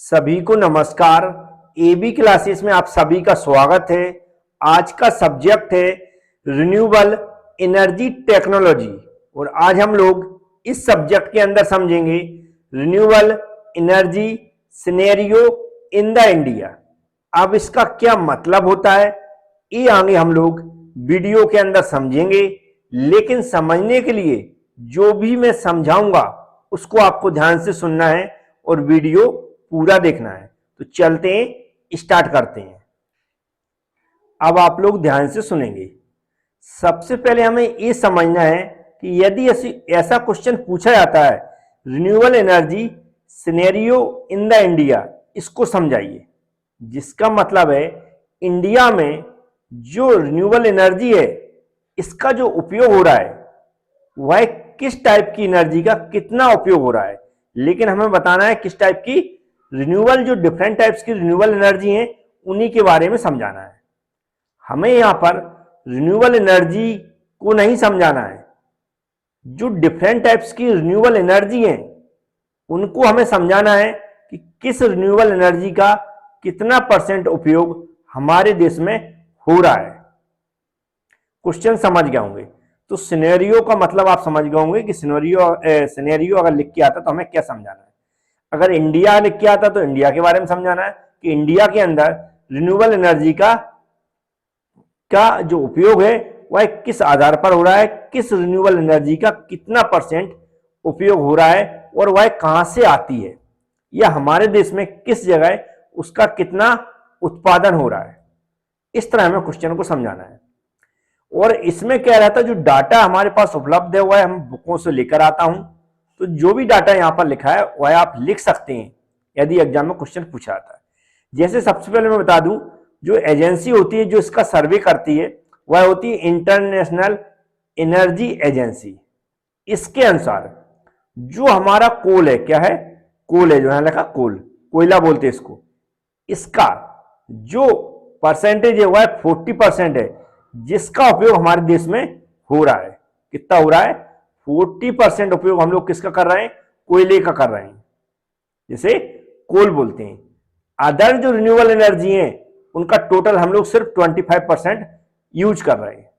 सभी को नमस्कार। एबी क्लासेस में आप सभी का स्वागत है। आज का सब्जेक्ट है रिन्यूएबल एनर्जी टेक्नोलॉजी और आज हम लोग इस सब्जेक्ट के अंदर समझेंगे renewable energy scenario in the India. अब इसका क्या मतलब होता है ये आगे हम लोग वीडियो के अंदर समझेंगे, लेकिन समझने के लिए जो भी मैं समझाऊंगा उसको आपको ध्यान से सुनना है और वीडियो पूरा देखना है। तो चलते हैं, स्टार्ट करते हैं। अब आप लोग ध्यान से सुनेंगे। सबसे पहले हमें यह समझना है कि यदि ऐसा क्वेश्चन पूछा जाता है renewable energy scenario in the India, इसको समझाइए। जिसका मतलब है इंडिया में जो रिन्यूएबल एनर्जी है इसका जो उपयोग हो रहा है वह किस टाइप की एनर्जी का कितना उपयोग हो रहा है, लेकिन हमें बताना है किस टाइप की रिन्यूएबल, जो डिफरेंट टाइप्स की रिन्यूएबल एनर्जी हैं उन्हीं के बारे में समझाना है। हमें यहां पर रिन्यूएबल एनर्जी को नहीं समझाना है, जो डिफरेंट टाइप्स की रिन्यूएबल एनर्जी हैं उनको हमें समझाना है कि किस रिन्यूएबल एनर्जी का कितना परसेंट उपयोग हमारे देश में हो रहा है। क्वेश्चन समझ गए होंगे तो सिनेरियो का मतलब आप समझ गए होंगे कि सिनेरियो अगर लिख के आता तो हमें क्या समझाना है। अगर इंडिया लिख के आता तो इंडिया के बारे में समझाना है कि इंडिया के अंदर रिन्यूएबल एनर्जी का जो उपयोग है वह किस आधार पर हो रहा है, किस रिन्यूएबल एनर्जी का कितना परसेंट उपयोग हो रहा है और वह कहां से आती है, या हमारे देश में किस जगह उसका कितना उत्पादन हो रहा है। इस तरह हमें क्वेश्चन को समझाना है। और इसमें क्या रहता है, जो डाटा हमारे पास उपलब्ध है वह हम बुकों से लेकर आता हूं, तो जो भी डाटा यहां पर लिखा है वह आप लिख सकते हैं यदि एग्जाम में क्वेश्चन पूछा जाता है। जैसे सबसे पहले मैं बता दूं, जो एजेंसी होती है जो इसका सर्वे करती है वह होती है इंटरनेशनल एनर्जी एजेंसी। इसके अनुसार जो हमारा कोल है, क्या है, कोल है, जो यहां लिखा कोल, कोयला बोलते हैं इसको, इसका जो परसेंटेज है वह 40% है जिसका उपयोग हमारे देश में हो रहा है। कितना हो रहा है? 40% उपयोग हम लोग किसका कर रहे हैं? कोयले का कर रहे हैं, जैसे कोल बोलते हैं। अदर जो रिन्यूएबल एनर्जी है उनका टोटल हम लोग सिर्फ 25% यूज कर रहे हैं।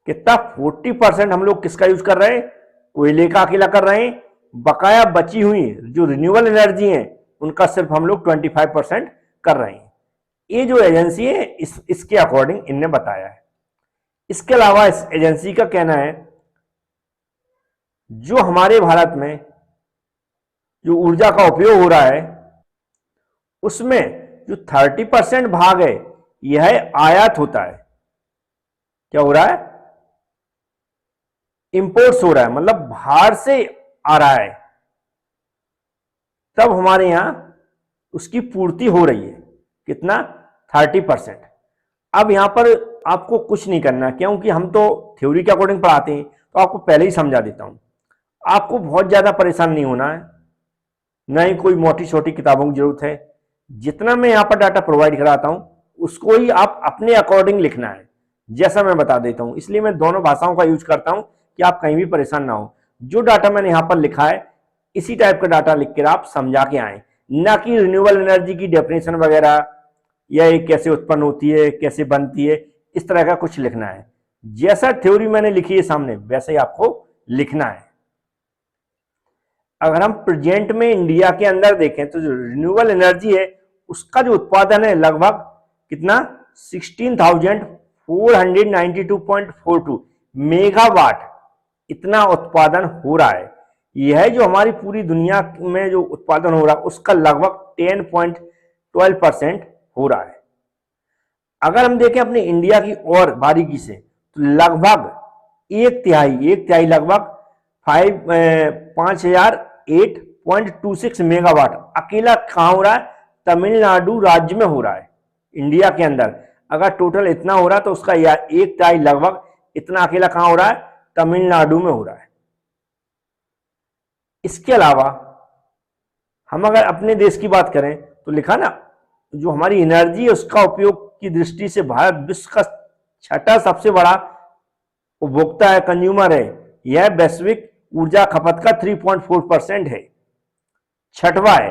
कितना? 40% हम लोग किसका यूज कर रहे हैं? कोयले का अकेला कर रहे हैं। बकाया बची हुई जो रिन्यूएबल एनर्जी है उनका सिर्फ हम लोग 25% कर रहे हैं। ये जो एजेंसी है इसके अकॉर्डिंग इनने बताया है। इसके अलावा इस एजेंसी का कहना है जो हमारे भारत में जो ऊर्जा का उपयोग हो रहा है उसमें जो 30% भाग है यह आयात होता है। क्या हो रहा है? इंपोर्ट्स हो रहा है, मतलब बाहर से आ रहा है, तब हमारे यहां उसकी पूर्ति हो रही है। कितना? 30%। अब यहां पर आपको कुछ नहीं करना, क्योंकि हम तो थ्योरी के अकॉर्डिंग पढ़ाते हैं, तो आपको पहले ही समझा देता हूं। आपको बहुत ज्यादा परेशान नहीं होना है, न ही कोई मोटी छोटी किताबों की जरूरत है। जितना मैं यहां पर डाटा प्रोवाइड कराता हूं उसको ही आप अपने अकॉर्डिंग लिखना है, जैसा मैं बता देता हूं। इसलिए मैं दोनों भाषाओं का यूज करता हूं कि आप कहीं भी परेशान ना हो। जो डाटा मैंने यहां पर लिखा है इसी टाइप का डाटा लिख कर आप समझा के आए, ना कि रिन्यूएबल एनर्जी की डेफिनेशन वगैरह या ये कैसे उत्पन्न होती है, कैसे बनती है, इस तरह का कुछ लिखना है। जैसा थ्योरी मैंने लिखी है सामने वैसे ही आपको लिखना है। अगर हम प्रेजेंट में इंडिया के अंदर देखें तो जो रिन्यूएबल एनर्जी है उसका जो उत्पादन है लगभग कितना? 16,492.42 मेगावाट, इतना उत्पादन हो रहा है। यह जो हमारी पूरी दुनिया में जो उत्पादन हो रहा है उसका लगभग 10.12% हो रहा है। अगर हम देखें अपने इंडिया की और बारीकी से तो लगभग एक तिहाई लगभग 5,008.26 मेगावाट अकेला कहां हो रहा है? तमिलनाडु राज्य में हो रहा है। इंडिया के अंदर अगर टोटल इतना हो रहा है तो उसका एक तिहाई लगभग इतना अकेला कहां हो रहा है? तमिलनाडु में हो रहा है। इसके अलावा हम अगर अपने देश की बात करें तो लिखा ना, जो हमारी एनर्जी है उसका उपयोग की दृष्टि से भारत विश्व का छठा सबसे बड़ा उपभोक्ता है, कंज्यूमर है। यह वैश्विक ऊर्जा खपत का 3.4% है, छठवां है।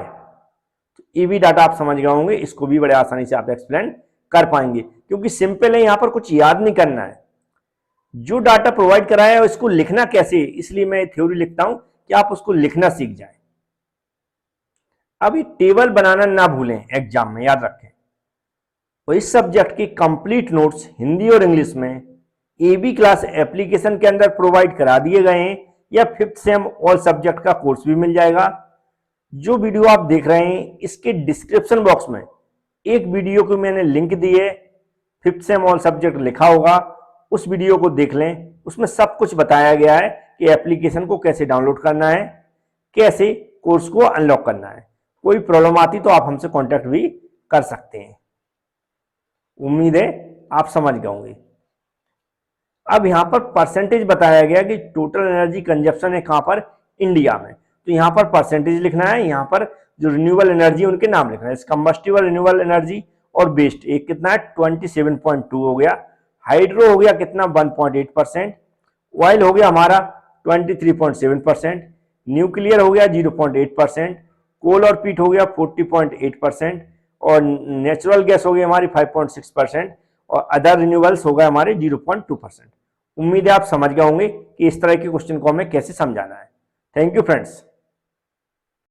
तो ईवी डाटा आप समझ गए होंगे, इसको भी बड़े आसानी से आप एक्सप्लेन कर पाएंगे, क्योंकि सिंपल है, यहां पर कुछ याद नहीं करना है। जो डाटा प्रोवाइड कराया है उसको लिखना कैसे, इसलिए मैं थ्योरी लिखता हूं कि आप उसको लिखना सीख जाएं। अभी टेबल बनाना ना भूलें, एग्जाम में याद रखें। तो इस सब्जेक्ट की कंप्लीट नोट्स हिंदी और इंग्लिश में एबी क्लास एप्लीकेशन के अंदर प्रोवाइड करा दिए गए हैं, या 5th सेम ऑल सब्जेक्ट का कोर्स भी मिल जाएगा। जो वीडियो आप देख रहे हैं इसके डिस्क्रिप्शन बॉक्स में एक वीडियो को मैंने लिंक दी है, 5th सेम ऑल सब्जेक्ट लिखा होगा, उस वीडियो को देख लें। उसमें सब कुछ बताया गया है कि एप्लीकेशन को कैसे डाउनलोड करना है, कैसे कोर्स को अनलॉक करना है। कोई प्रॉब्लम आती तो आप हमसे कांटेक्ट भी कर सकते हैं। उम्मीद है आप समझ गए होंगे। अब यहां पर परसेंटेज बताया गया कि टोटल एनर्जी कंजप्शन है कहां पर, इंडिया में। तो यहां पर परसेंटेज लिखना है, यहां पर जो रिन्यूएबल एनर्जी उनके नाम लिखना है। कंबस्टिबल रिन्यूएबल एनर्जी और वेस्ट एक कितना है 27.2 हो गया, हाइड्रो हो गया कितना 1.8%, ऑयल हो गया हमारा 23.7%, न्यूक्लियर हो गया 0.8%, कोल और पीट हो गया 40.8%, और नेचुरल गैस हो गई हमारी 5.6%, और अदर रिन्यूएबल्स हो गए हमारे 0.2%। उम्मीद है आप समझ गए होंगे कि इस तरह के क्वेश्चन को हमें कैसे समझाना है। Thank you friends.